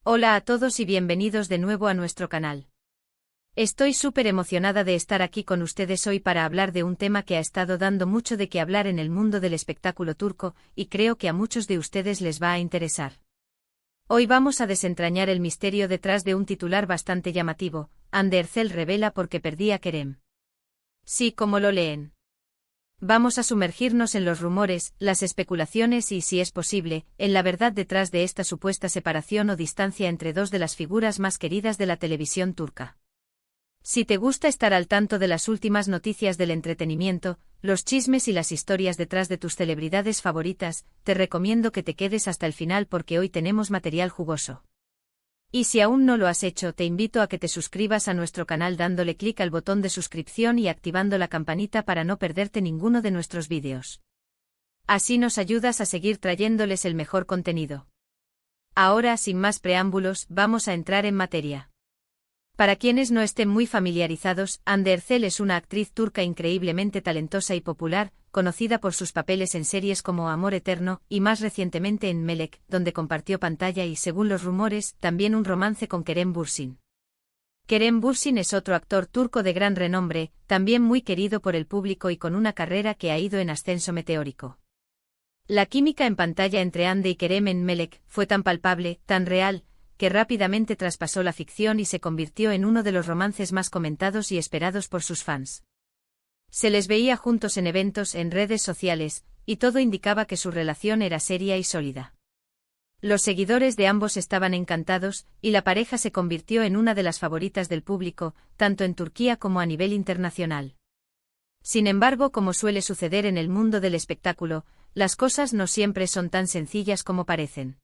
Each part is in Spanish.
Hola a todos y bienvenidos de nuevo a nuestro canal. Estoy súper emocionada de estar aquí con ustedes hoy para hablar de un tema que ha estado dando mucho de qué hablar en el mundo del espectáculo turco, y creo que a muchos de ustedes les va a interesar. Hoy vamos a desentrañar el misterio detrás de un titular bastante llamativo: Hande Erçel revela por qué perdía Kerem. Sí, como lo leen. Vamos a sumergirnos en los rumores, las especulaciones y, si es posible, en la verdad detrás de esta supuesta separación o distancia entre dos de las figuras más queridas de la televisión turca. Si te gusta estar al tanto de las últimas noticias del entretenimiento, los chismes y las historias detrás de tus celebridades favoritas, te recomiendo que te quedes hasta el final porque hoy tenemos material jugoso. Y si aún no lo has hecho, te invito a que te suscribas a nuestro canal dándole clic al botón de suscripción y activando la campanita para no perderte ninguno de nuestros vídeos. Así nos ayudas a seguir trayéndoles el mejor contenido. Ahora, sin más preámbulos, vamos a entrar en materia. Para quienes no estén muy familiarizados, Hande Erçel es una actriz turca increíblemente talentosa y popular, conocida por sus papeles en series como Amor Eterno, y más recientemente en Melek, donde compartió pantalla y, según los rumores, también un romance con Kerem Bürsin. Kerem Bürsin es otro actor turco de gran renombre, también muy querido por el público y con una carrera que ha ido en ascenso meteórico. La química en pantalla entre Hande y Kerem en Melek fue tan palpable, tan real, que rápidamente traspasó la ficción y se convirtió en uno de los romances más comentados y esperados por sus fans. Se les veía juntos en eventos, en redes sociales, y todo indicaba que su relación era seria y sólida. Los seguidores de ambos estaban encantados, y la pareja se convirtió en una de las favoritas del público, tanto en Turquía como a nivel internacional. Sin embargo, como suele suceder en el mundo del espectáculo, las cosas no siempre son tan sencillas como parecen.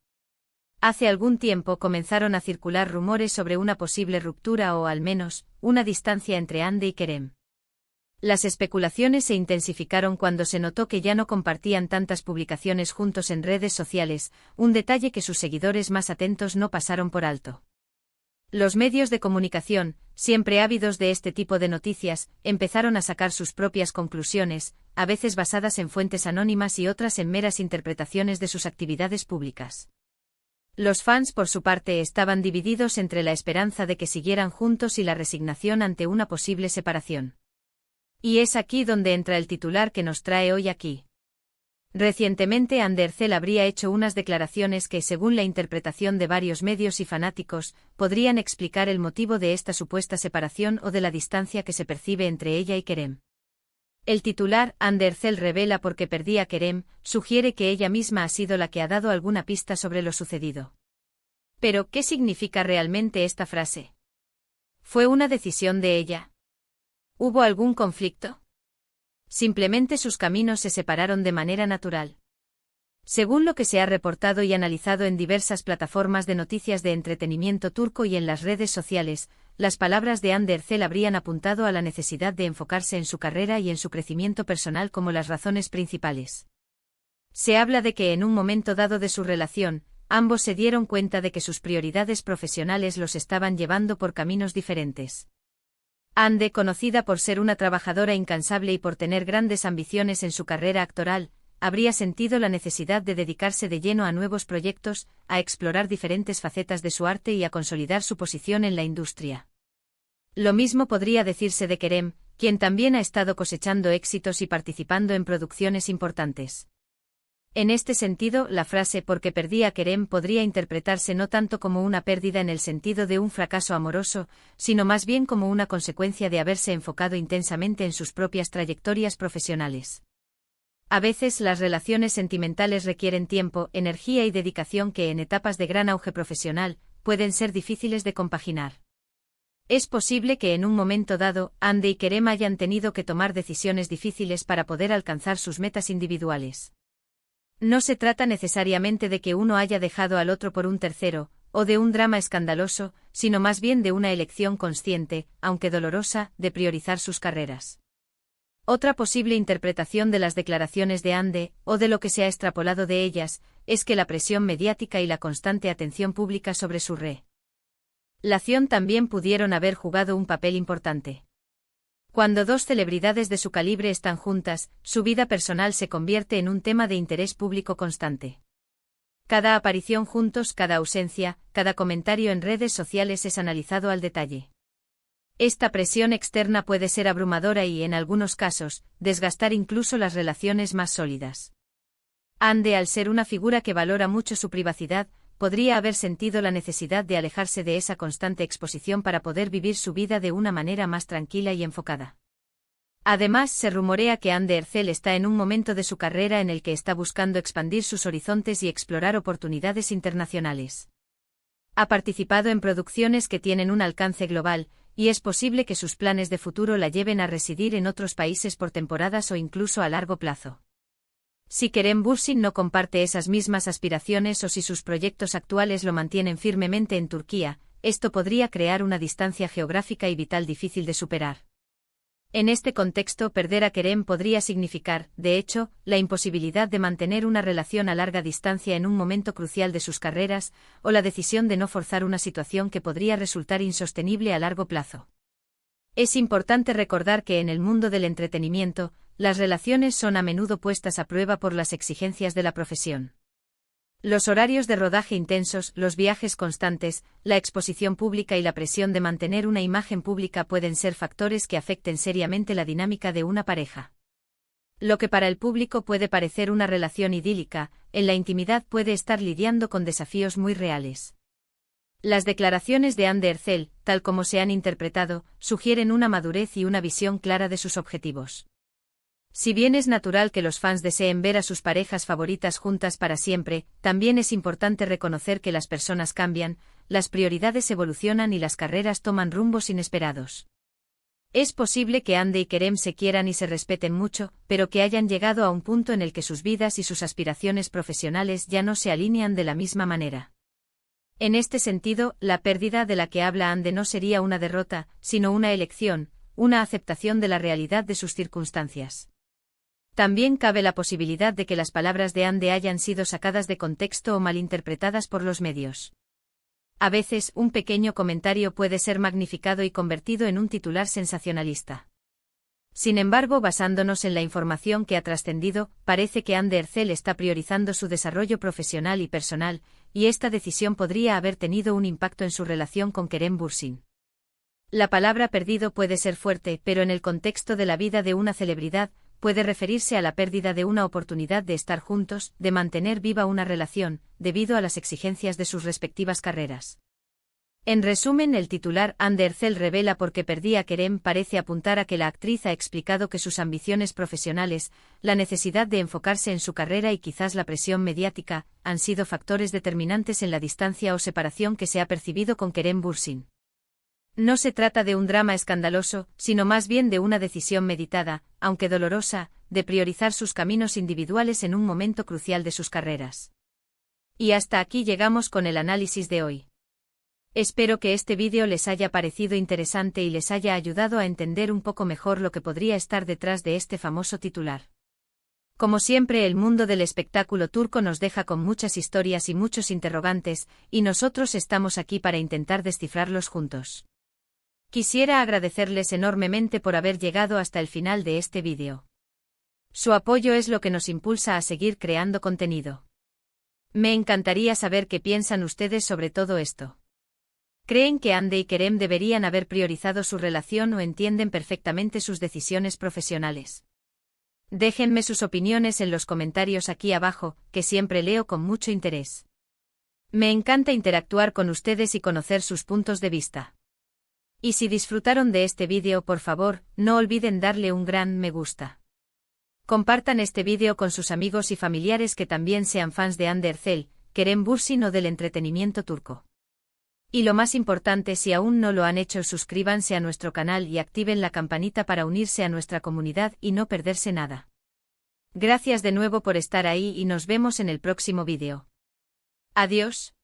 Hace algún tiempo comenzaron a circular rumores sobre una posible ruptura o, al menos, una distancia entre Hande y Kerem. Las especulaciones se intensificaron cuando se notó que ya no compartían tantas publicaciones juntos en redes sociales, un detalle que sus seguidores más atentos no pasaron por alto. Los medios de comunicación, siempre ávidos de este tipo de noticias, empezaron a sacar sus propias conclusiones, a veces basadas en fuentes anónimas y otras en meras interpretaciones de sus actividades públicas. Los fans, por su parte, estaban divididos entre la esperanza de que siguieran juntos y la resignación ante una posible separación. Y es aquí donde entra el titular que nos trae hoy aquí. Recientemente Hande Erçel habría hecho unas declaraciones que, según la interpretación de varios medios y fanáticos, podrían explicar el motivo de esta supuesta separación o de la distancia que se percibe entre ella y Kerem. El titular, Hande Erçel revela por qué perdía a Kerem, sugiere que ella misma ha sido la que ha dado alguna pista sobre lo sucedido. Pero, ¿qué significa realmente esta frase? ¿Fue una decisión de ella? ¿Hubo algún conflicto? Simplemente sus caminos se separaron de manera natural. Según lo que se ha reportado y analizado en diversas plataformas de noticias de entretenimiento turco y en las redes sociales, las palabras de Hande Erçel habrían apuntado a la necesidad de enfocarse en su carrera y en su crecimiento personal como las razones principales. Se habla de que en un momento dado de su relación, ambos se dieron cuenta de que sus prioridades profesionales los estaban llevando por caminos diferentes. Hande, conocida por ser una trabajadora incansable y por tener grandes ambiciones en su carrera actoral, habría sentido la necesidad de dedicarse de lleno a nuevos proyectos, a explorar diferentes facetas de su arte y a consolidar su posición en la industria. Lo mismo podría decirse de Kerem, quien también ha estado cosechando éxitos y participando en producciones importantes. En este sentido, la frase «porque perdí a Kerem» podría interpretarse no tanto como una pérdida en el sentido de un fracaso amoroso, sino más bien como una consecuencia de haberse enfocado intensamente en sus propias trayectorias profesionales. A veces las relaciones sentimentales requieren tiempo, energía y dedicación que en etapas de gran auge profesional pueden ser difíciles de compaginar. Es posible que en un momento dado, Hande y Kerem hayan tenido que tomar decisiones difíciles para poder alcanzar sus metas individuales. No se trata necesariamente de que uno haya dejado al otro por un tercero, o de un drama escandaloso, sino más bien de una elección consciente, aunque dolorosa, de priorizar sus carreras. Otra posible interpretación de las declaraciones de Hande, o de lo que se ha extrapolado de ellas, es que la presión mediática y la constante atención pública sobre su relación también pudieron haber jugado un papel importante. Cuando dos celebridades de su calibre están juntas, su vida personal se convierte en un tema de interés público constante. Cada aparición juntos, cada ausencia, cada comentario en redes sociales es analizado al detalle. Esta presión externa puede ser abrumadora y, en algunos casos, desgastar incluso las relaciones más sólidas. Ande, al ser una figura que valora mucho su privacidad, podría haber sentido la necesidad de alejarse de esa constante exposición para poder vivir su vida de una manera más tranquila y enfocada. Además, se rumorea que Ande Ercel está en un momento de su carrera en el que está buscando expandir sus horizontes y explorar oportunidades internacionales. Ha participado en producciones que tienen un alcance global, y es posible que sus planes de futuro la lleven a residir en otros países por temporadas o incluso a largo plazo. Si Kerem Bürsin no comparte esas mismas aspiraciones o si sus proyectos actuales lo mantienen firmemente en Turquía, esto podría crear una distancia geográfica y vital difícil de superar. En este contexto, perder a Kerem podría significar, de hecho, la imposibilidad de mantener una relación a larga distancia en un momento crucial de sus carreras, o la decisión de no forzar una situación que podría resultar insostenible a largo plazo. Es importante recordar que en el mundo del entretenimiento, las relaciones son a menudo puestas a prueba por las exigencias de la profesión. Los horarios de rodaje intensos, los viajes constantes, la exposición pública y la presión de mantener una imagen pública pueden ser factores que afecten seriamente la dinámica de una pareja. Lo que para el público puede parecer una relación idílica, en la intimidad puede estar lidiando con desafíos muy reales. Las declaraciones de Hande Erçel, tal como se han interpretado, sugieren una madurez y una visión clara de sus objetivos. Si bien es natural que los fans deseen ver a sus parejas favoritas juntas para siempre, también es importante reconocer que las personas cambian, las prioridades evolucionan y las carreras toman rumbos inesperados. Es posible que Hande y Kerem se quieran y se respeten mucho, pero que hayan llegado a un punto en el que sus vidas y sus aspiraciones profesionales ya no se alinean de la misma manera. En este sentido, la pérdida de la que habla Hande no sería una derrota, sino una elección, una aceptación de la realidad de sus circunstancias. También cabe la posibilidad de que las palabras de Hande hayan sido sacadas de contexto o malinterpretadas por los medios. A veces, un pequeño comentario puede ser magnificado y convertido en un titular sensacionalista. Sin embargo, basándonos en la información que ha trascendido, parece que Hande Erçel está priorizando su desarrollo profesional y personal, y esta decisión podría haber tenido un impacto en su relación con Kerem Bürsin. La palabra perdido puede ser fuerte, pero en el contexto de la vida de una celebridad, puede referirse a la pérdida de una oportunidad de estar juntos, de mantener viva una relación, debido a las exigencias de sus respectivas carreras. En resumen, el titular Hande Erçel revela por qué perdía a Kerem parece apuntar a que la actriz ha explicado que sus ambiciones profesionales, la necesidad de enfocarse en su carrera y quizás la presión mediática, han sido factores determinantes en la distancia o separación que se ha percibido con Kerem Bürsin. No se trata de un drama escandaloso, sino más bien de una decisión meditada, aunque dolorosa, de priorizar sus caminos individuales en un momento crucial de sus carreras. Y hasta aquí llegamos con el análisis de hoy. Espero que este vídeo les haya parecido interesante y les haya ayudado a entender un poco mejor lo que podría estar detrás de este famoso titular. Como siempre, el mundo del espectáculo turco nos deja con muchas historias y muchos interrogantes, y nosotros estamos aquí para intentar descifrarlos juntos. Quisiera agradecerles enormemente por haber llegado hasta el final de este vídeo. Su apoyo es lo que nos impulsa a seguir creando contenido. Me encantaría saber qué piensan ustedes sobre todo esto. ¿Creen que Hande y Kerem deberían haber priorizado su relación o entienden perfectamente sus decisiones profesionales? Déjenme sus opiniones en los comentarios aquí abajo, que siempre leo con mucho interés. Me encanta interactuar con ustedes y conocer sus puntos de vista. Y si disfrutaron de este vídeo, por favor, no olviden darle un gran me gusta. Compartan este vídeo con sus amigos y familiares que también sean fans de Hande Erçel, Kerem Bürsin o del entretenimiento turco. Y lo más importante, si aún no lo han hecho, suscríbanse a nuestro canal y activen la campanita para unirse a nuestra comunidad y no perderse nada. Gracias de nuevo por estar ahí y nos vemos en el próximo vídeo. Adiós.